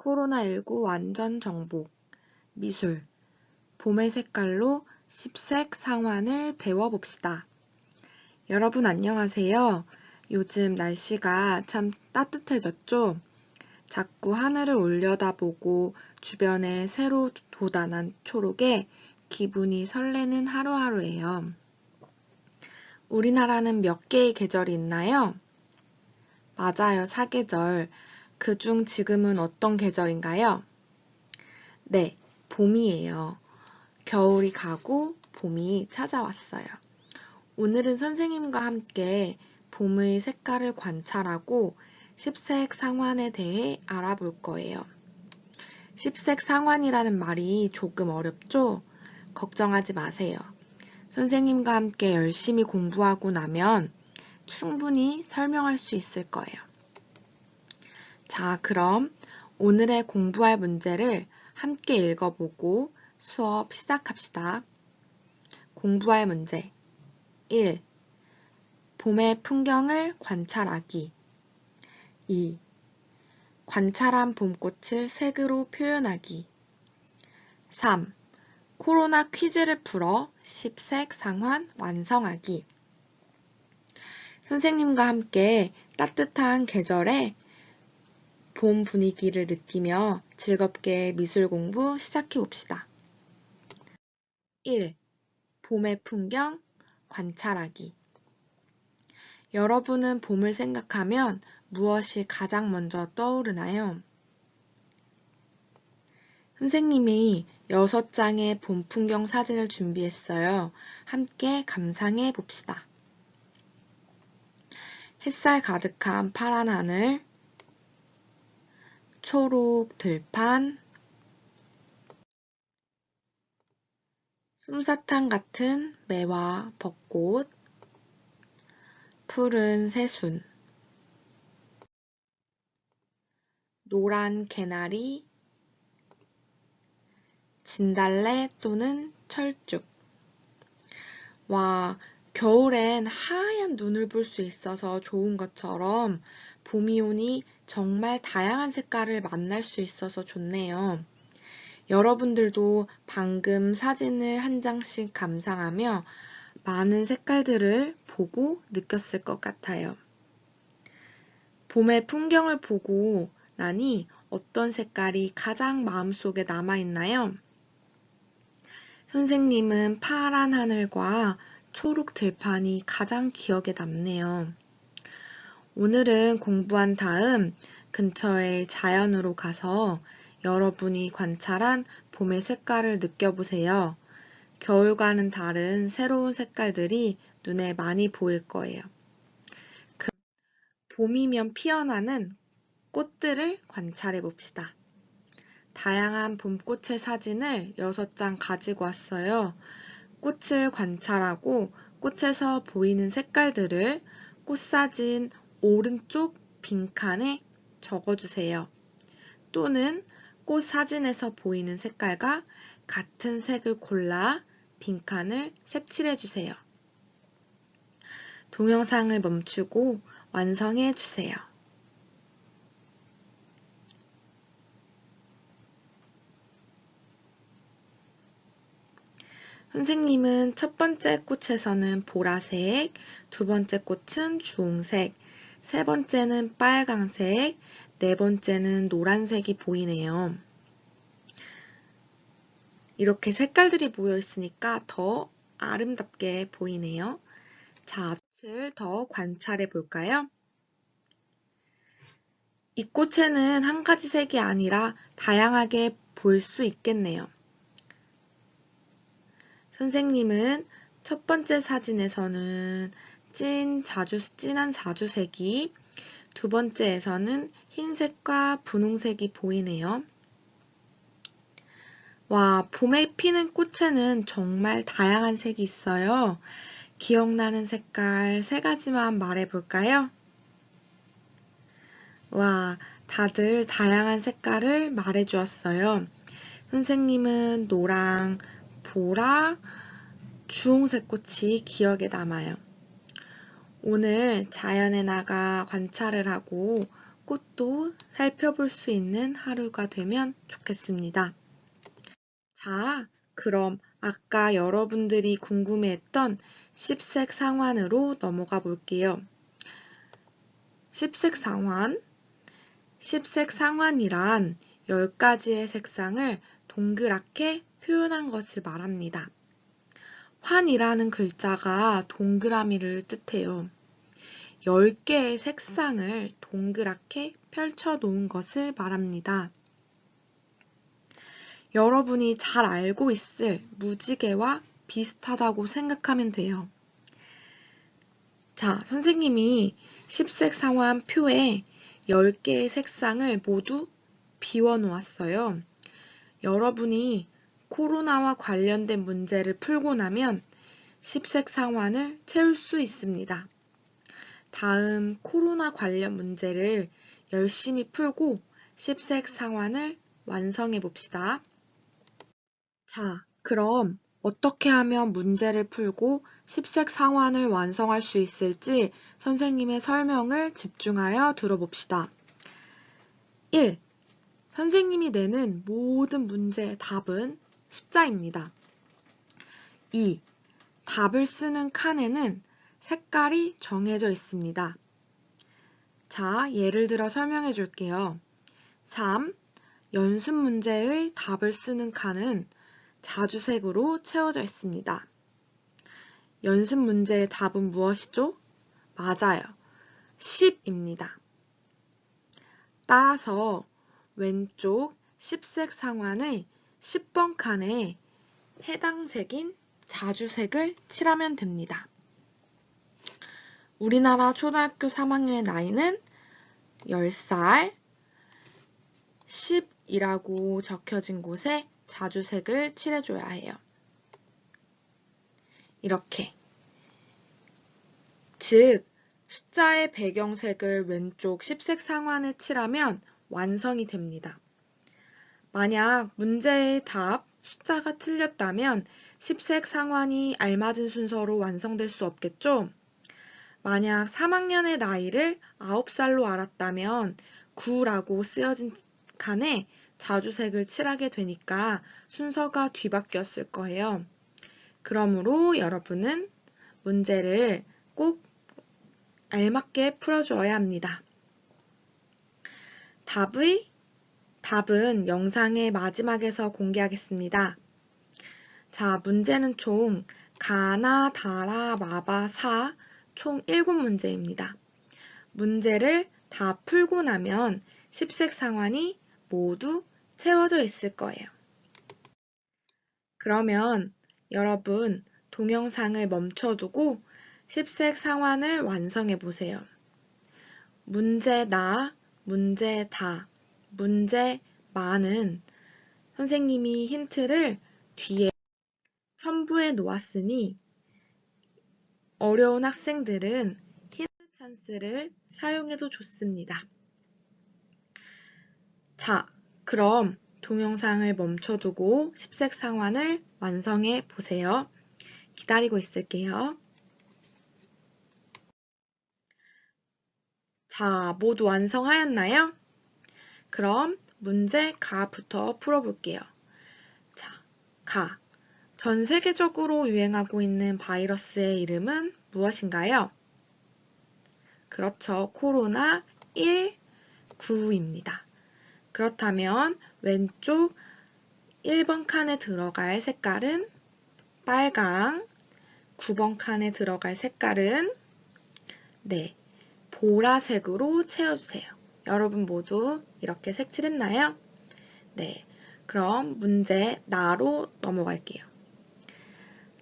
코로나19 완전 정복, 미술, 봄의 색깔로 10색 상환을 배워봅시다. 여러분 안녕하세요. 요즘 날씨가 참 따뜻해졌죠? 자꾸 하늘을 올려다보고 주변에 새로 돋아난 초록에 기분이 설레는 하루하루예요. 우리나라는 몇 개의 계절이 있나요? 맞아요, 사계절. 그중 지금은 어떤 계절인가요? 네, 봄이에요. 겨울이 가고 봄이 찾아왔어요. 오늘은 선생님과 함께 봄의 색깔을 관찰하고 10색 상환에 대해 알아볼 거예요. 10색 상환이라는 말이 조금 어렵죠? 걱정하지 마세요. 선생님과 함께 열심히 공부하고 나면 충분히 설명할 수 있을 거예요. 자, 그럼 오늘의 공부할 문제를 함께 읽어보고 수업 시작합시다. 공부할 문제 1. 봄의 풍경을 관찰하기 2. 관찰한 봄꽃을 색으로 표현하기 3. 코로나 퀴즈를 풀어 10색 상환 완성하기 선생님과 함께 따뜻한 계절에 봄 분위기를 느끼며 즐겁게 미술 공부 시작해 봅시다. 1. 봄의 풍경 관찰하기 여러분은 봄을 생각하면 무엇이 가장 먼저 떠오르나요? 선생님이 6장의 봄 풍경 사진을 준비했어요. 함께 감상해 봅시다. 햇살 가득한 파란 하늘, 초록 들판, 솜사탕 같은 매와 벚꽃, 푸른 새순, 노란 개나리, 진달래 또는 철쭉. 와, 겨울엔 하얀 눈을 볼 수 있어서 좋은 것처럼 봄이 오니 정말 다양한 색깔을 만날 수 있어서 좋네요. 여러분들도 방금 사진을 한 장씩 감상하며 많은 색깔들을 보고 느꼈을 것 같아요. 봄의 풍경을 보고 나니 어떤 색깔이 가장 마음속에 남아있나요? 선생님은 파란 하늘과 초록 들판이 가장 기억에 남네요. 오늘은 공부한 다음 근처의 자연으로 가서 여러분이 관찰한 봄의 색깔을 느껴보세요. 겨울과는 다른 새로운 색깔들이 눈에 많이 보일 거예요. 봄이면 피어나는 꽃들을 관찰해 봅시다. 다양한 봄꽃의 사진을 6장 가지고 왔어요. 꽃을 관찰하고 꽃에서 보이는 색깔들을 꽃사진 오른쪽 빈칸에 적어주세요. 또는 꽃 사진에서 보이는 색깔과 같은 색을 골라 빈칸을 색칠해주세요. 동영상을 멈추고 완성해주세요. 선생님은 첫 번째 꽃에서는 보라색, 두 번째 꽃은 주홍색, 세 번째는 빨강색, 네 번째는 노란색이 보이네요. 이렇게 색깔들이 모여 있으니까 더 아름답게 보이네요. 자, 꽃을 더 관찰해 볼까요? 이 꽃에는 한 가지 색이 아니라 다양하게 볼 수 있겠네요. 선생님은 첫 번째 사진에서는 진한 자주색이, 두 번째에서는 흰색과 분홍색이 보이네요. 와, 봄에 피는 꽃에는 정말 다양한 색이 있어요. 기억나는 색깔 3가지만 말해볼까요? 와, 다들 다양한 색깔을 말해주었어요. 선생님은 노랑, 보라, 주홍색 꽃이 기억에 남아요. 오늘 자연에 나가 관찰을 하고 꽃도 살펴볼 수 있는 하루가 되면 좋겠습니다. 자, 그럼 아까 여러분들이 궁금해했던 10색 상환으로 넘어가 볼게요. 10색 상환. 10색 상환이란 10가지의 색상을 동그랗게 표현한 것을 말합니다. 환이라는 글자가 동그라미를 뜻해요. 10개의 색상을 동그랗게 펼쳐 놓은 것을 말합니다. 여러분이 잘 알고 있을 무지개와 비슷하다고 생각하면 돼요. 자, 선생님이 10색 상환 표에 10개의 색상을 모두 비워 놓았어요. 여러분이 코로나와 관련된 문제를 풀고 나면 10색 상환을 채울 수 있습니다. 다음 코로나 관련 문제를 열심히 풀고 10색 상환을 완성해 봅시다. 자, 그럼 어떻게 하면 문제를 풀고 10색 상환을 완성할 수 있을지 선생님의 설명을 집중하여 들어봅시다. 1. 선생님이 내는 모든 문제의 답은 숫자입니다. 2. 답을 쓰는 칸에는 색깔이 정해져 있습니다. 자, 예를 들어 설명해 줄게요. 3. 연습 문제의 답을 쓰는 칸은 자주색으로 채워져 있습니다. 연습 문제의 답은 무엇이죠? 맞아요. 10입니다. 따라서 왼쪽 10색 상환의 10번 칸에 해당 색인 자주색을 칠하면 됩니다. 우리나라 초등학교 3학년의 나이는 10살, 10이라고 적혀진 곳에 자주색을 칠해줘야 해요. 이렇게. 즉, 숫자의 배경색을 왼쪽 10색 상환에 칠하면 완성이 됩니다. 만약 문제의 답, 숫자가 틀렸다면 10색 상환이 알맞은 순서로 완성될 수 없겠죠? 만약 3학년의 나이를 9살로 알았다면 9라고 쓰여진 칸에 자주색을 칠하게 되니까 순서가 뒤바뀌었을 거예요. 그러므로 여러분은 문제를 꼭 알맞게 풀어주어야 합니다. 답은 영상의 마지막에서 공개하겠습니다. 자, 문제는 총 가나, 다라, 마바, 사, 총 7문제입니다. 문제를 다 풀고 나면 10색 상환이 모두 채워져 있을 거예요. 그러면 여러분 동영상을 멈춰두고 10색 상환을 완성해 보세요. 문제 나, 문제 다, 문제 마는 선생님이 힌트를 뒤에 첨부해 놓았으니 어려운 학생들은 힌트 찬스를 사용해도 좋습니다. 자, 그럼 동영상을 멈춰두고 10색 상환을 완성해 보세요. 기다리고 있을게요. 자, 모두 완성하였나요? 그럼 문제 가부터 풀어볼게요. 자, 가. 전 세계적으로 유행하고 있는 바이러스의 이름은 무엇인가요? 그렇죠. 코로나 19입니다. 그렇다면 왼쪽 1번 칸에 들어갈 색깔은 빨강, 9번 칸에 들어갈 색깔은 보라색으로 채워주세요. 여러분 모두 이렇게 색칠했나요? 네, 그럼 문제 나로 넘어갈게요.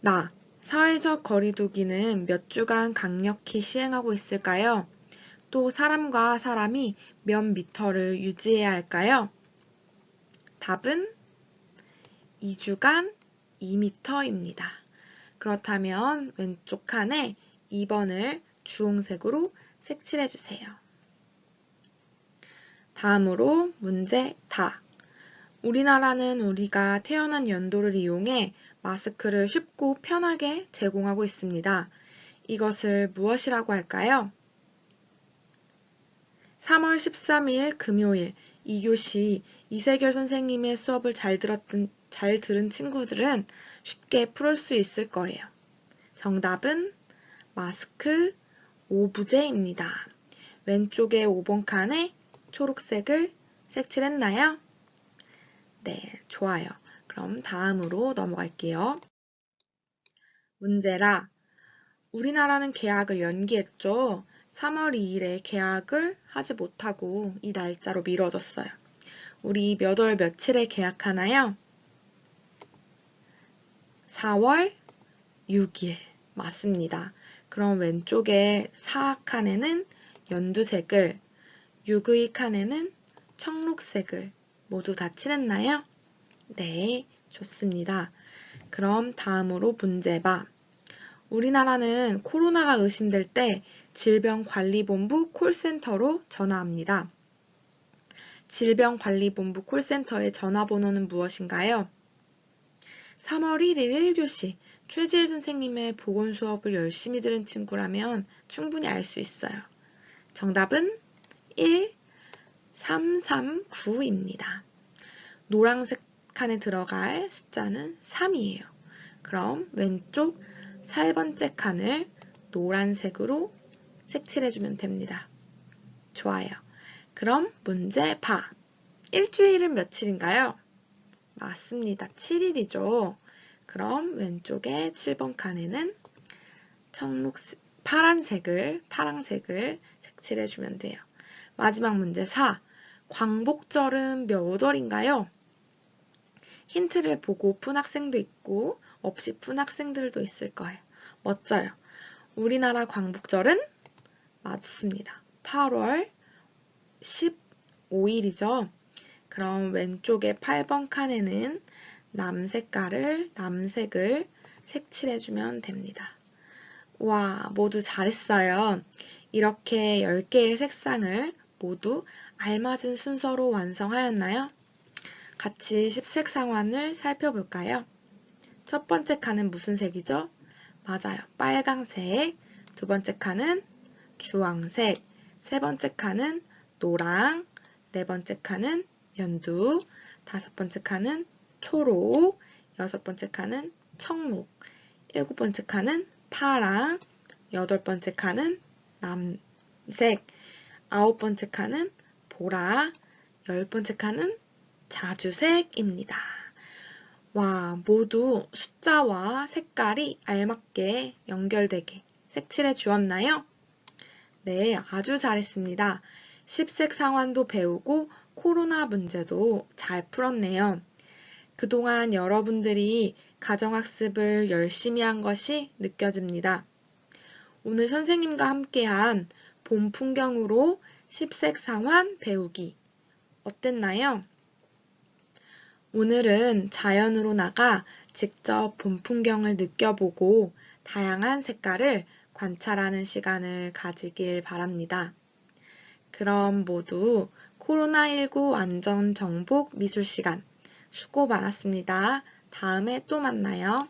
나, 사회적 거리두기는 몇 주간 강력히 시행하고 있을까요? 또 사람과 사람이 몇 미터를 유지해야 할까요? 답은 2주간 2미터입니다. 그렇다면 왼쪽 칸에 2번을 주홍색으로 색칠해주세요. 다음으로 문제 다. 우리나라는 우리가 태어난 연도를 이용해 마스크를 쉽고 편하게 제공하고 있습니다. 이것을 무엇이라고 할까요? 3월 13일 금요일 2교시 이세결 선생님의 수업을 잘 들은 친구들은 쉽게 풀 수 있을 거예요. 정답은 마스크 오브제입니다. 왼쪽에 5번 칸에 초록색을 색칠했나요? 네, 좋아요. 그럼 다음으로 넘어갈게요. 문제라. 우리나라는 개학을 연기했죠. 3월 2일에 개학을 하지 못하고 이 날짜로 미뤄졌어요. 우리 몇 월 며칠에 개학하나요? 4월 6일. 맞습니다. 그럼 왼쪽에 4칸에는 연두색을, 6의 칸에는 청록색을 모두 다 칠했나요? 네, 좋습니다. 그럼 다음으로 문제 봐. 우리나라는 코로나가 의심될 때 질병관리본부 콜센터로 전화합니다. 질병관리본부 콜센터의 전화번호는 무엇인가요? 3월 1일 1교시 최지혜 선생님의 보건 수업을 열심히 들은 친구라면 충분히 알 수 있어요. 정답은 1339입니다. 노란색 칸에 들어갈 숫자는 3이에요. 그럼 왼쪽 4번째 칸을 노란색으로 색칠해주면 됩니다. 좋아요. 그럼 문제 봐. 일주일은 며칠인가요? 맞습니다. 7일이죠. 그럼 왼쪽에 7번 칸에는 파란색을 색칠해주면 돼요. 마지막 문제 4. 광복절은 몇 월인가요? 힌트를 보고 푼 학생도 있고 없이 푼 학생들도 있을 거예요. 멋져요. 우리나라 광복절은 맞습니다. 8월 15일이죠. 그럼 왼쪽에 8번 칸에는 남색을 색칠해주면 됩니다. 와, 모두 잘했어요. 이렇게 10개의 색상을 모두 알맞은 순서로 완성하였나요? 같이 십색 상환을 살펴볼까요? 첫 번째 칸은 무슨 색이죠? 맞아요. 빨강색. 두 번째 칸은 주황색. 세 번째 칸은 노랑. 네 번째 칸은 연두. 다섯 번째 칸은 초록. 여섯 번째 칸은 청록. 일곱 번째 칸은 파랑. 여덟 번째 칸은 남색. 아홉 번째 칸은 보라. 열 번째 칸은 자주색입니다. 와, 모두 숫자와 색깔이 알맞게 연결되게 색칠해 주었나요? 네, 아주 잘했습니다. 십색 상환도 배우고 코로나 문제도 잘 풀었네요. 그동안 여러분들이 가정학습을 열심히 한 것이 느껴집니다. 오늘 선생님과 함께한 봄 풍경으로 십색 상환 배우기 어땠나요? 오늘은 자연으로 나가 직접 봄 풍경을 느껴보고 다양한 색깔을 관찰하는 시간을 가지길 바랍니다. 그럼 모두 코로나19 안전정복 미술 시간 수고 많았습니다. 다음에 또 만나요.